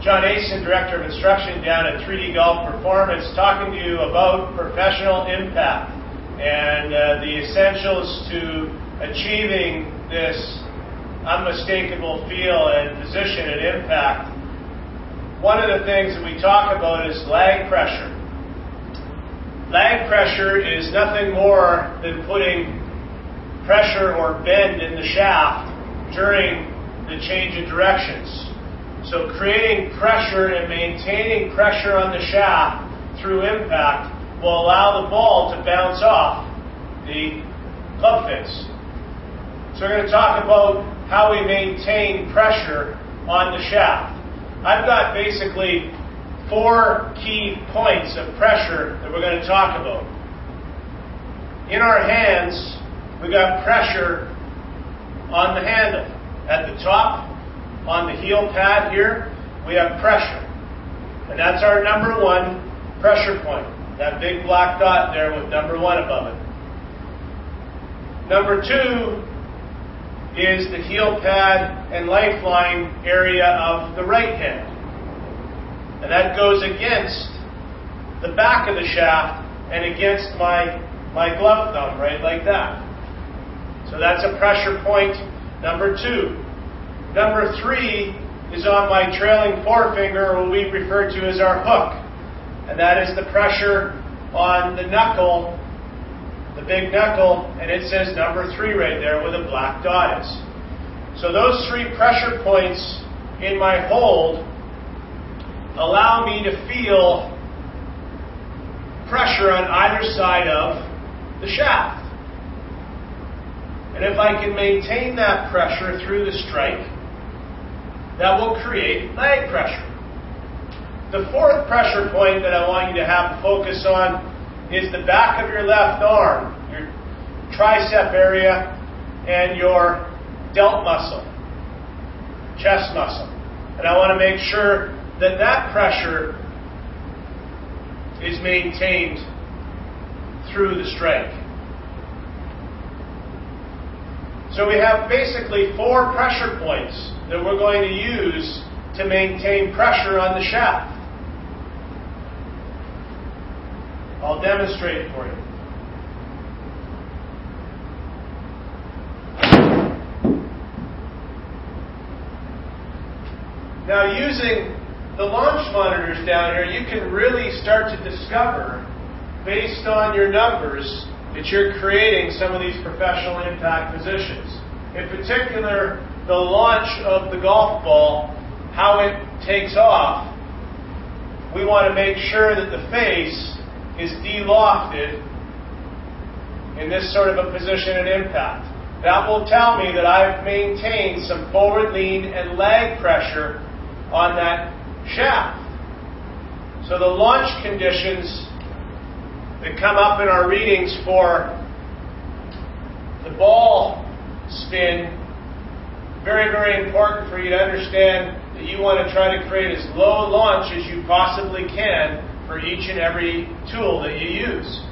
John Asen, Director of Instruction down at 3D Golf Performance, talking to you about professional impact and the essentials to achieving this unmistakable feel and position and impact. One of the things that we talk about is lag pressure. Lag pressure is nothing more than putting pressure or bend in the shaft during the change of directions. So creating pressure and maintaining pressure on the shaft through impact will allow the ball to bounce off the club face. So we're going to talk about how we maintain pressure on the shaft. I've got basically 4 key points of pressure that we're going to talk about. In our hands, we've got pressure on the handle. At the top, on the heel pad here, we have pressure. And that's our number 1 pressure point. That big black dot there with number 1 above it. Number 2 is the heel pad and lifeline area of the right hand. And that goes against the back of the shaft and against my glove thumb, right like that. So that's a pressure point number 2. Number 3 is on my trailing forefinger, or what we refer to as our hook. And that is the pressure on the knuckle, the big knuckle, and it says number 3 right there where the black dot is. So those 3 pressure points in my hold allow me to feel pressure on either side of the shaft. And if I can maintain that pressure through the strike, that will create lag pressure. The 4th pressure point that I want you to have focus on is the back of your left arm, your tricep area, and your delt muscle, chest muscle. And I want to make sure that that pressure is maintained through the strike. So we have basically 4 pressure points that we're going to use to maintain pressure on the shaft. I'll demonstrate for you. Now, using the launch monitors down here, you can really start to discover, based on your numbers, that you're creating some of these professional impact positions. In particular, the launch of the golf ball, how it takes off. We want to make sure that the face is de-lofted in this sort of a position and impact. That will tell me that I've maintained some forward lean and lag pressure on that shaft. So the launch conditions that come up in our readings for the ball spin, very, very important for you to understand that you want to try to create as low launch as you possibly can for each and every tool that you use.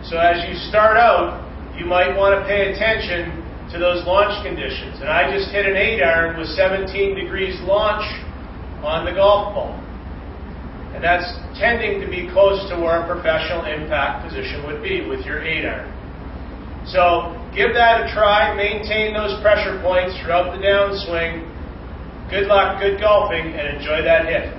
So as you start out, you might want to pay attention to those launch conditions. And I just hit an 8-iron with 17 degrees launch on the golf ball. And that's tending to be close to where a professional impact position would be with your 8-iron. So give that a try, maintain those pressure points throughout the downswing. Good luck, good golfing, and enjoy that hit.